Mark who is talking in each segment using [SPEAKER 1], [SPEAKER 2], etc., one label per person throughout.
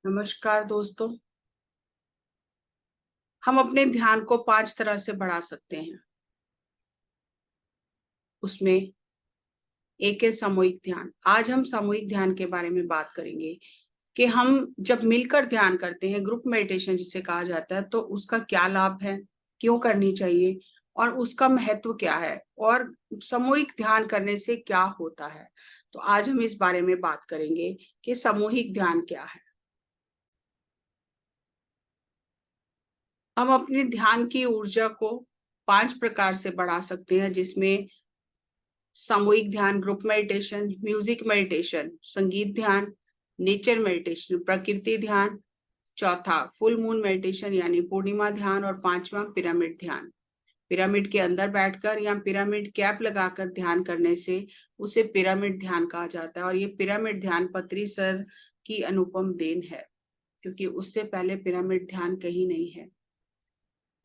[SPEAKER 1] नमस्कार दोस्तों। हम अपने ध्यान को 5 तरह से बढ़ा सकते हैं। उसमें एक है सामूहिक ध्यान। आज हम सामूहिक ध्यान के बारे में बात करेंगे कि हम जब मिलकर ध्यान करते हैं, ग्रुप मेडिटेशन जिसे कहा जाता है, तो उसका क्या लाभ है, क्यों करनी चाहिए और उसका महत्व क्या है और सामूहिक ध्यान करने से क्या होता है। तो आज हम इस बारे में बात करेंगे कि सामूहिक ध्यान क्या है। हम अपने ध्यान की ऊर्जा को 5 प्रकार से बढ़ा सकते हैं, जिसमें सामूहिक ध्यान, ग्रुप मेडिटेशन, म्यूजिक मेडिटेशन, संगीत ध्यान, नेचर मेडिटेशन, प्रकृति ध्यान, चौथा फुल मून मेडिटेशन यानी पूर्णिमा ध्यान और पांचवा पिरामिड ध्यान। पिरामिड के अंदर बैठकर या पिरामिड कैप लगाकर ध्यान करने से उसे पिरामिड ध्यान कहा जाता है। और ये पिरामिड ध्यान पत्री सर की अनुपम देन है, क्योंकि उससे पहले पिरामिड ध्यान कहीं नहीं है।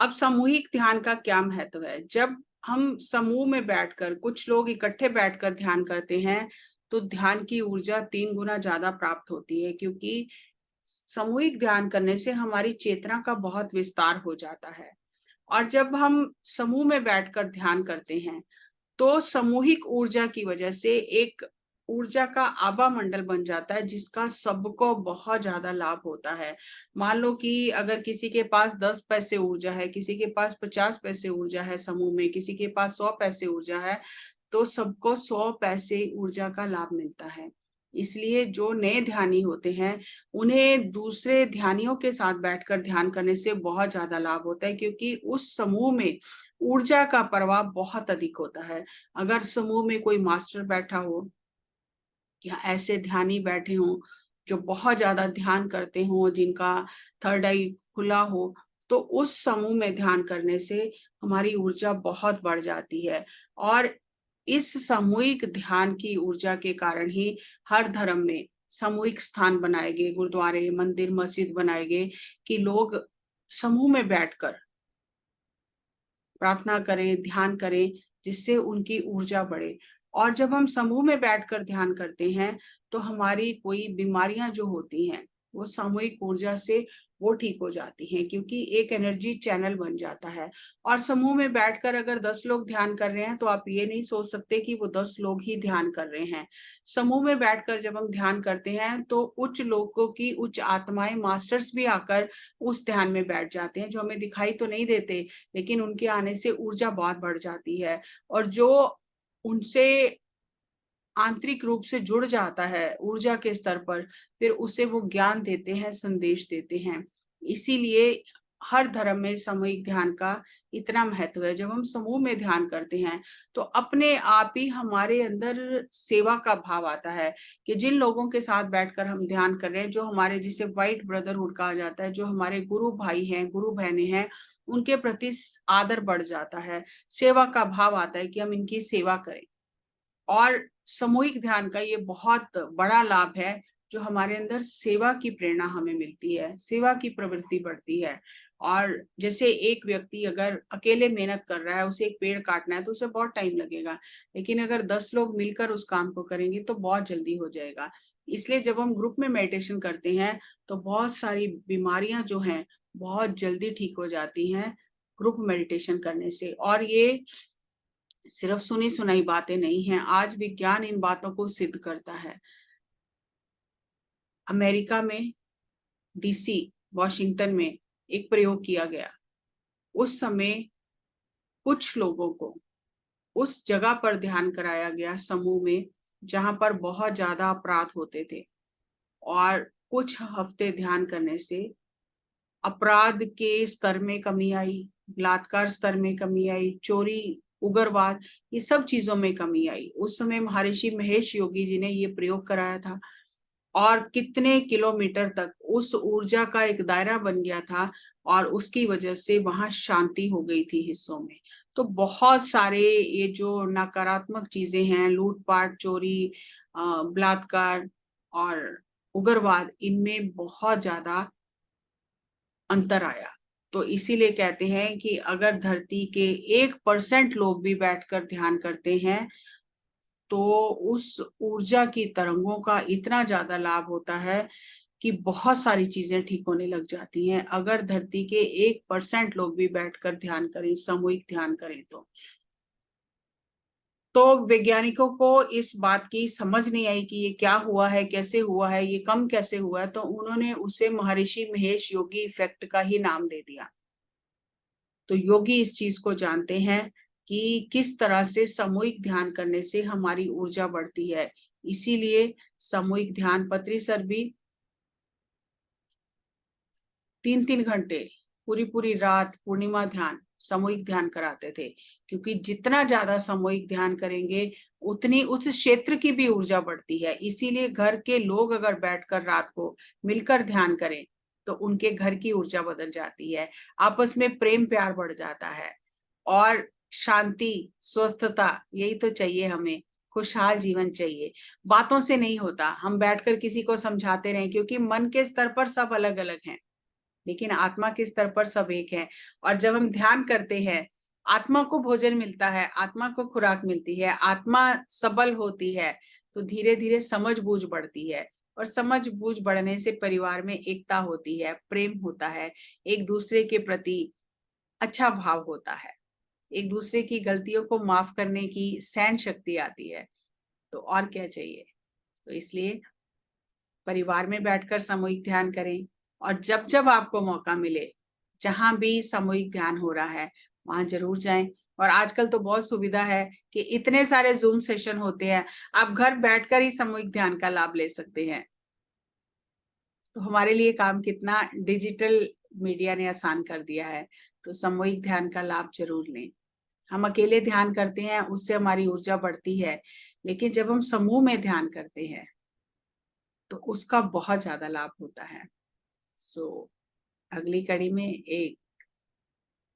[SPEAKER 1] अब सामूहिक ध्यान का क्या महत्व है? जब हम समूह में बैठकर, कुछ लोग इकट्ठे बैठकर ध्यान करते हैं, तो ध्यान की ऊर्जा 3 गुना ज्यादा प्राप्त होती है, क्योंकि सामूहिक ध्यान करने से हमारी चेतना का बहुत विस्तार हो जाता है। और जब हम समूह में बैठकर ध्यान करते हैं, तो सामूहिक ऊर्जा की वजह से एक ऊर्जा का आभा मंडल बन जाता है, जिसका सबको बहुत ज्यादा लाभ होता है। मान लो कि अगर किसी के पास 10 पैसे ऊर्जा है, किसी के पास 50 पैसे ऊर्जा है, समूह में किसी के पास 100 पैसे ऊर्जा है, तो सबको 100 पैसे ऊर्जा का लाभ मिलता है। इसलिए जो नए ध्यानी होते हैं, उन्हें दूसरे ध्यानियों के साथ बैठकर ध्यान करने से बहुत ज्यादा लाभ होता है, क्योंकि उस समूह में ऊर्जा का प्रवाह बहुत अधिक होता है। अगर समूह में कोई मास्टर बैठा हो या ऐसे ध्यानी बैठे हों जो बहुत ज्यादा ध्यान करते हों, जिनका थर्ड आई खुला हो, तो उस समूह में ध्यान करने से हमारी ऊर्जा बहुत बढ़ जाती है। और इस सामूहिक ध्यान की ऊर्जा के कारण ही हर धर्म में सामूहिक स्थान बनाए गए, गुरुद्वारे, मंदिर, मस्जिद बनाए गए कि लोग समूह में बैठकर प्रार्थना करें, ध्यान करें, जिससे उनकी ऊर्जा बढ़े। और जब हम समूह में बैठकर ध्यान करते हैं, तो हमारी कोई बीमारियां जो होती हैं, वो सामूहिक ऊर्जा से वो ठीक हो जाती हैं, क्योंकि एक एनर्जी चैनल बन जाता है। और समूह में बैठकर अगर 10 लोग ध्यान कर रहे हैं, तो आप ये नहीं सोच सकते कि वो 10 लोग ही ध्यान कर रहे हैं। समूह में बैठकर जब हम ध्यान करते हैं, तो उच्च लोगों की उच्च आत्माएं, मास्टर्स भी आकर उस ध्यान में बैठ जाते हैं, जो हमें दिखाई तो नहीं देते, लेकिन उनके आने से ऊर्जा बहुत बढ़ जाती है। और जो उनसे आंतरिक रूप से जुड़ जाता है ऊर्जा के स्तर पर, फिर उसे वो ज्ञान देते हैं, संदेश देते हैं। इसीलिए हर धर्म में सामूहिक ध्यान का इतना महत्व है। जब हम समूह में ध्यान करते हैं, तो अपने आप ही हमारे अंदर सेवा का भाव आता है कि जिन लोगों के साथ बैठकर हम ध्यान कर रहे हैं, जो हमारे, जिसे व्हाइट ब्रदरहुड कहा जाता है, जो हमारे गुरु भाई हैं, गुरु बहनें हैं, उनके प्रति आदर बढ़ जाता है, सेवा का भाव आता है कि हम इनकी सेवा करें। और सामूहिक ध्यान का ये बहुत बड़ा लाभ है, जो हमारे अंदर सेवा की प्रेरणा हमें मिलती है, सेवा की प्रवृत्ति बढ़ती है। और जैसे एक व्यक्ति अगर अकेले मेहनत कर रहा है, उसे एक पेड़ काटना है, तो उसे बहुत टाइम लगेगा, लेकिन अगर 10 लोग मिलकर उस काम को करेंगे तो बहुत जल्दी हो जाएगा। इसलिए जब हम ग्रुप में मेडिटेशन करते हैं, तो बहुत सारी बीमारियां जो हैं बहुत जल्दी ठीक हो जाती हैं ग्रुप मेडिटेशन करने से। और ये सिर्फ सुनी सुनाई बातें नहीं हैं, आज विज्ञान इन बातों को सिद्ध करता है। अमेरिका में डीसी, वॉशिंगटन में एक प्रयोग किया गया। उस समय कुछ लोगों को उस जगह पर ध्यान कराया गया, समूह में, जहां पर बहुत ज्यादा अपराध होते थे। और कुछ हफ्ते ध्यान करने से अपराध के स्तर में कमी आई, बलात्कार स्तर में कमी आई, चोरी, उग्रवाद, ये सब चीजों में कमी आई। उस समय महर्षि महेश योगी जी ने ये प्रयोग कराया था, और कितने किलोमीटर तक उस ऊर्जा का एक दायरा बन गया था, और उसकी वजह से वहां शांति हो गई थी हिस्सों में। तो बहुत सारे ये जो नकारात्मक चीजें हैं, लूटपाट, चोरी, बलात्कार और उग्रवाद, इनमें बहुत ज्यादा अंतर आया। तो इसीलिए कहते हैं कि अगर धरती के 1% लोग भी बैठकर ध्यान करते हैं, तो उस ऊर्जा की तरंगों का इतना ज्यादा लाभ होता है कि बहुत सारी चीजें ठीक होने लग जाती हैं अगर धरती के 1% लोग भी बैठकर ध्यान करें, सामूहिक ध्यान करें तो वैज्ञानिकों को इस बात की समझ नहीं आई कि ये क्या हुआ है, कैसे हुआ है, ये कम कैसे हुआ है, तो उन्होंने उसे महर्षि महेश योगी इफेक्ट का ही नाम दे दिया। तो योगी इस चीज को जानते हैं कि किस तरह से सामूहिक ध्यान करने से हमारी ऊर्जा बढ़ती है। इसीलिए सामूहिक ध्यान, पत्री सर भी 3-3 घंटे पूरी पूरी रात पूर्णिमा ध्यान, सामूहिक ध्यान कराते थे, क्योंकि जितना ज्यादा सामूहिक ध्यान करेंगे उतनी उस क्षेत्र की भी ऊर्जा बढ़ती है। इसीलिए घर के लोग अगर बैठकर रात को मिलकर ध्यान करें तो उनके घर की ऊर्जा बदल जाती है, आपस में प्रेम प्यार बढ़ जाता है और शांति, स्वस्थता, यही तो चाहिए हमें। खुशहाल जीवन चाहिए, बातों से नहीं होता। हम बैठकर किसी को समझाते रहें, क्योंकि मन के स्तर पर सब अलग अलग हैं लेकिन आत्मा के स्तर पर सब एक है। और जब हम ध्यान करते हैं, आत्मा को भोजन मिलता है, आत्मा को खुराक मिलती है, आत्मा सबल होती है, तो धीरे धीरे समझ बूझ बढ़ती है। और समझ बूझ बढ़ने से परिवार में एकता होती है, प्रेम होता है, एक दूसरे के प्रति अच्छा भाव होता है, एक दूसरे की गलतियों को माफ करने की सहन शक्ति आती है। तो और क्या चाहिए। तो इसलिए परिवार में बैठकर सामूहिक ध्यान करें और जब जब आपको मौका मिले, जहां भी सामूहिक ध्यान हो रहा है वहां जरूर जाएं। और आजकल तो बहुत सुविधा है कि इतने सारे जूम सेशन होते हैं, आप घर बैठकर ही सामूहिक ध्यान का लाभ ले सकते हैं। तो हमारे लिए काम कितना डिजिटल मीडिया ने आसान कर दिया है। तो सामूहिक ध्यान का लाभ जरूर लें। हम अकेले ध्यान करते हैं, उससे हमारी ऊर्जा बढ़ती है, लेकिन जब हम समूह में ध्यान करते हैं तो उसका बहुत ज्यादा लाभ होता है। सो अगली कड़ी में एक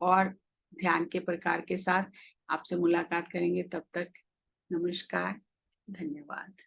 [SPEAKER 1] और ध्यान के प्रकार के साथ आपसे मुलाकात करेंगे। तब तक नमस्कार, धन्यवाद।